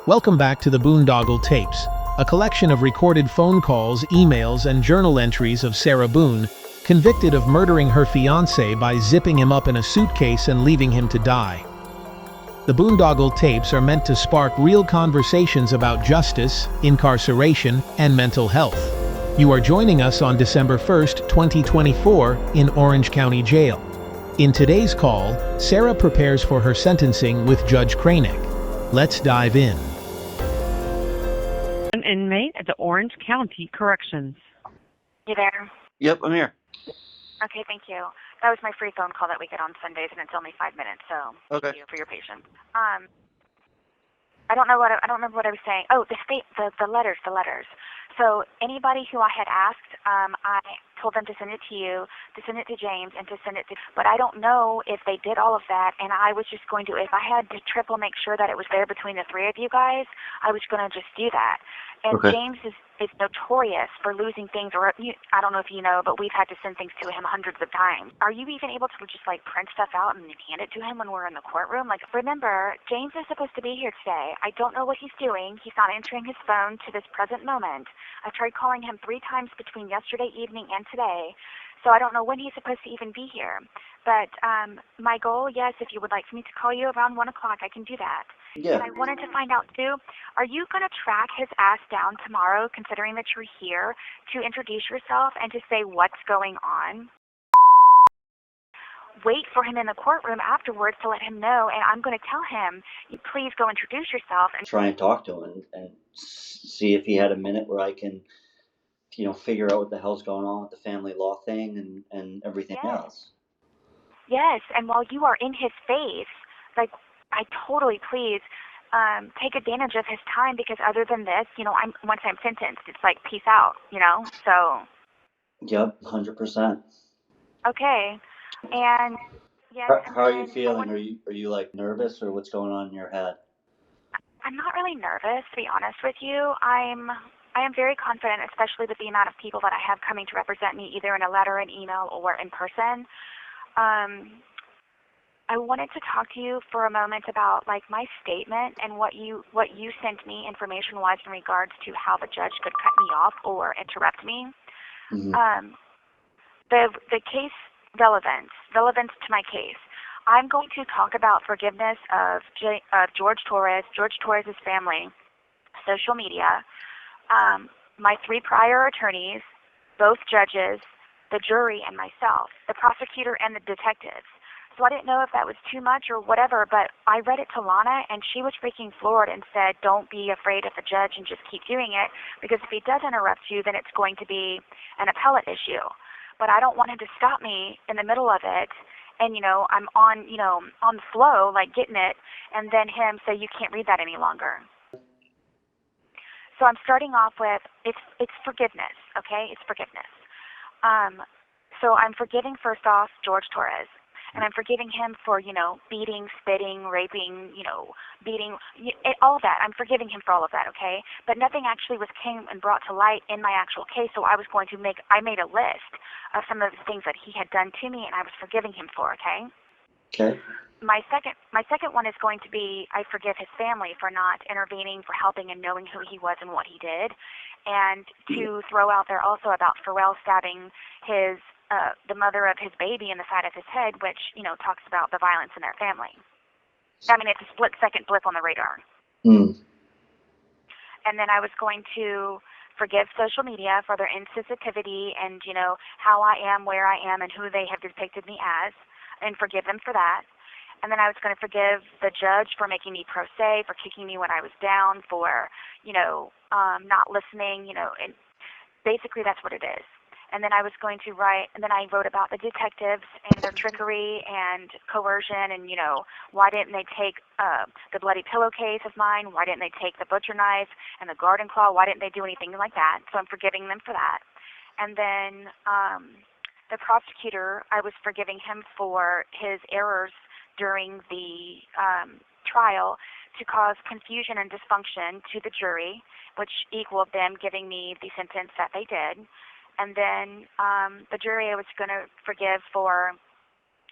Welcome back to the Boondoggle Tapes, a collection of recorded phone calls, emails, and journal entries of Sarah Boone, convicted of murdering her fiancé by zipping him up in a suitcase and leaving him to die. The Boondoggle Tapes are meant to spark real conversations about justice, incarceration, and mental health. You are joining us on December 1st, 2024, in Orange County Jail. In today's call, Sarah prepares for her sentencing with Judge Cranick. Let's dive in. An inmate at the Orange County Corrections. You there? Yep, I'm here. Okay, thank you. That was my free phone call that we get on Sundays, and it's only 5 minutes, so Okay. thank you for your patience. I don't remember what I was saying. Oh, the letters. So anybody who I had asked, I told them to send it to you, to send it to James, and to send it to. But I don't know if they did all of that, and I was just going to. If I had to triple make sure that it was there between the three of you guys, I was going to just do that. And Okay. James is notorious for losing things, or I don't know if you know, but we've had to send things to him hundreds of times. Are you even able to just like print stuff out and hand it to him when we're in the courtroom? Like, remember, James is supposed to be here today. I don't know what he's doing. He's not answering his phone to this present moment. I tried calling him 3 times between yesterday evening and today, so I don't know when he's supposed to even be here. But my goal, yes, if you would like for me to call you around 1 o'clock, I can do that. Yeah. And I wanted to find out, too, are you going to track his ass down tomorrow, considering that you're here, to introduce yourself and to say what's going on? Wait for him in the courtroom afterwards to let him know, and I'm going to tell him, please go introduce yourself. And Try and talk to him and see if he had a minute where I can, figure out what the hell's going on with the family law thing and everything else. Yes, and while you are in his face, like, I totally please take advantage of his time, because other than this, once I'm sentenced, it's like peace out, so. Yep, 100%. Okay, and yes. How are you feeling? Are you like nervous, or what's going on in your head? I'm not really nervous, to be honest with you. I am very confident, especially with the amount of people that I have coming to represent me, either in a letter, an email, or in person. I wanted to talk to you for a moment about like my statement and what you sent me information-wise in regards to how the judge could cut me off or interrupt me. Mm-hmm. The case relevance to my case. I'm going to talk about forgiveness of George Torres' family, social media, my 3 prior attorneys, both judges, the jury, and myself, the prosecutor and the detectives. So I didn't know if that was too much or whatever, but I read it to Lana, and she was freaking floored and said, don't be afraid of the judge and just keep doing it, because if he does interrupt you, then it's going to be an appellate issue. But I don't want him to stop me in the middle of it, and, I'm on the flow, like getting it, and then him say, you can't read that any longer. So I'm starting off with, it's forgiveness, okay? It's forgiveness. So I'm forgiving, first off, George Torres. And I'm forgiving him for, beating, spitting, raping, beating, all of that. I'm forgiving him for all of that, okay? But nothing actually came and brought to light in my actual case, so I made a list of some of the things that he had done to me, and I was forgiving him for, okay? Okay. My second one is going to be, I forgive his family for not intervening, for helping and knowing who he was and what he did, and to throw out there also about Pharrell stabbing the mother of his baby in the side of his head, which, talks about the violence in their family. I mean, it's a split-second blip on the radar. Mm. And then I was going to forgive social media for their insensitivity and, how I am, where I am, and who they have depicted me as, and forgive them for that. And then I was going to forgive the judge for making me pro se, for kicking me when I was down, for, not listening, and basically that's what it is. And then I was going to write, and then I wrote about the detectives and their trickery and coercion, and, why didn't they take the bloody pillowcase of mine? Why didn't they take the butcher knife and the garden claw? Why didn't they do anything like that? So I'm forgiving them for that. And then the prosecutor, I was forgiving him for his errors during the trial to cause confusion and dysfunction to the jury, which equaled them giving me the sentence that they did. And then the jury I was going to forgive for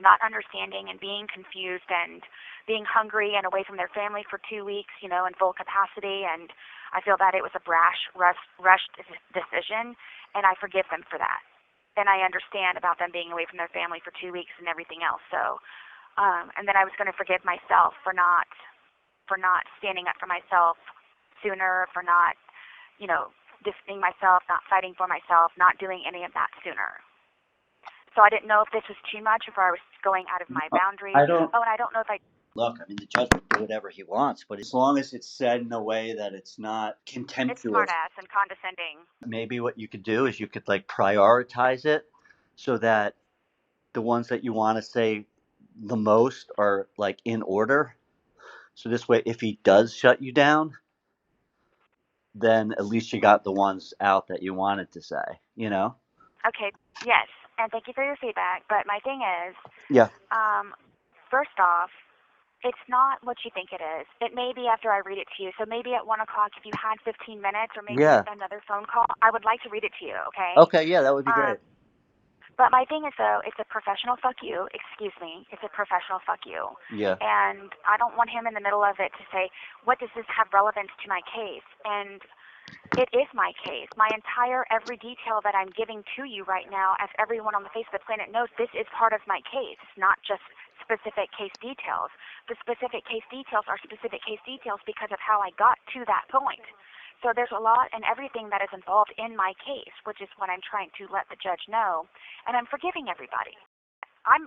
not understanding and being confused and being hungry and away from their family for 2 weeks, in full capacity. And I feel that it was a rushed decision, and I forgive them for that. And I understand about them being away from their family for 2 weeks and everything else. So, and then I was going to forgive myself for not standing up for myself sooner, for not, distancing myself, not fighting for myself, not doing any of that sooner. So I didn't know if this was too much, if I was going out of my boundaries. And I don't know if I... Look, I mean, the judge can do whatever he wants, but as long as it's said in a way that it's not contemptuous. It's smart-ass and condescending. Maybe what you could do is you could, prioritize it so that the ones that you want to say the most are, in order. So this way, if he does shut you down, then at least you got the ones out that you wanted to say, Okay, yes, and thank you for your feedback. But my thing is, Yeah. First off, it's not what you think it is. It may be after I read it to you. So maybe at 1 o'clock, if you had 15 minutes or maybe another phone call, I would like to read it to you, okay? Okay, yeah, that would be great. But my thing is, though, it's a professional fuck you. Excuse me. It's a professional fuck you. Yeah. And I don't want him in the middle of it to say, what does this have relevance to my case? And it is my case. My entire, every detail that I'm giving to you right now, as everyone on the face of the planet knows, this is part of my case, not just specific case details. The specific case details are specific case details because of how I got to that point. So there's a lot and everything that is involved in my case, which is what I'm trying to let the judge know. And I'm forgiving everybody. I'm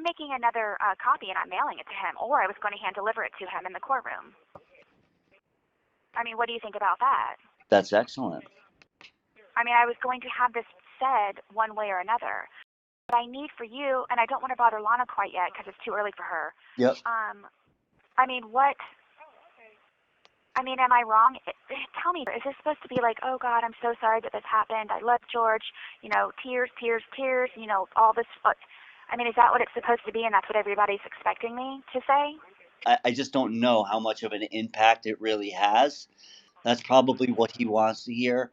making another copy and I'm mailing it to him, or I was going to hand deliver it to him in the courtroom. I mean, what do you think about that? That's excellent. I mean, I was going to have this said one way or another. But I need for you, and I don't want to bother Lana quite yet because it's too early for her. Yep. I mean, what... I mean, am I wrong? Tell me, is this supposed to be like, oh, God, I'm so sorry that this happened. I love George. Tears, tears, tears, all this. I mean, is that what it's supposed to be and that's what everybody's expecting me to say? I just don't know how much of an impact it really has. That's probably what he wants to hear.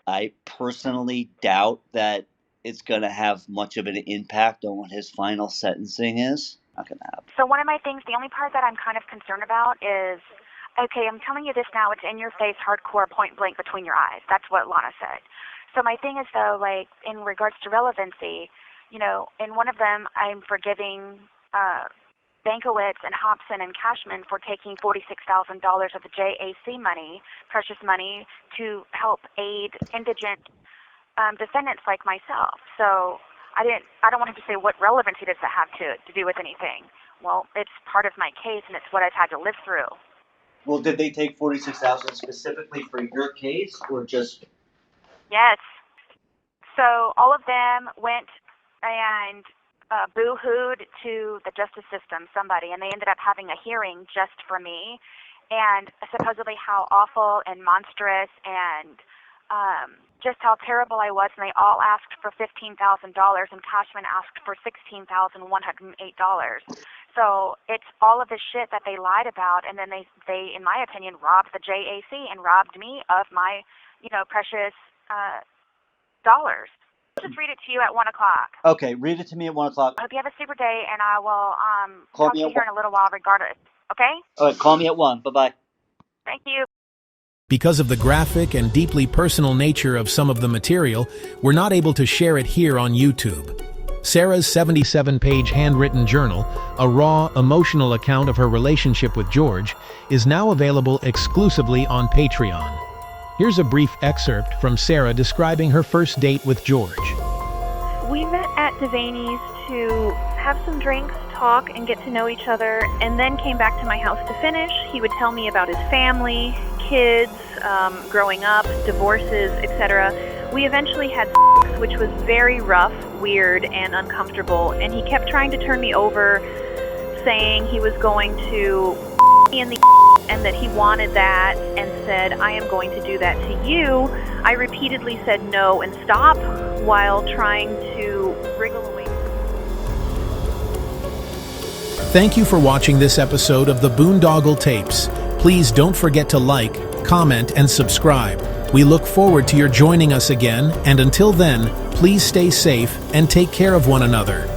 I personally doubt that it's going to have much of an impact on what his final sentencing is. Not going to happen. So one of my things, the only part that I'm kind of concerned about is, okay, I'm telling you this now, it's in your face, hardcore, point blank between your eyes. That's what Lana said. So my thing is, though, in regards to relevancy, in one of them, I'm forgiving Bankowitz and Hobson and Cashman for taking $46,000 of the JAC money, precious money, to help aid indigent descendants like myself. So I don't want him to say what relevancy does that have to do with anything. Well, it's part of my case, and it's what I've had to live through. Well, did they take $46,000 specifically for your case, or just? Yes. So all of them went and boo-hooed to the justice system, somebody, and they ended up having a hearing just for me, and supposedly how awful and monstrous and just how terrible I was, and they all asked for $15,000, and Cashman asked for $16,108. So it's all of this shit that they lied about, and then they, in my opinion, robbed the JAC and robbed me of my, precious dollars. I'll just read it to you at 1 o'clock. Okay, read it to me at 1 o'clock. I hope you have a super day, and I will Call talk me to you here in a little while regardless. Okay? All right, call me at 1. Bye-bye. Thank you. Because of the graphic and deeply personal nature of some of the material, we're not able to share it here on YouTube. Sarah's 77-page handwritten journal, a raw, emotional account of her relationship with George, is now available exclusively on Patreon. Here's a brief excerpt from Sarah describing her first date with George. We met at Devaney's to have some drinks, talk, and get to know each other, and then came back to my house to finish. He would tell me about his family, kids, growing up, divorces, etc. We eventually had sex, which was very rough, weird, and uncomfortable, and he kept trying to turn me over, saying he was going to me in the and that he wanted that, and said, I am going to do that to you. I repeatedly said no and stop, while trying to wriggle away. Thank you for watching this episode of the Boondoggle Tapes. Please don't forget to like, comment, and subscribe. We look forward to your joining us again, and until then, please stay safe and take care of one another.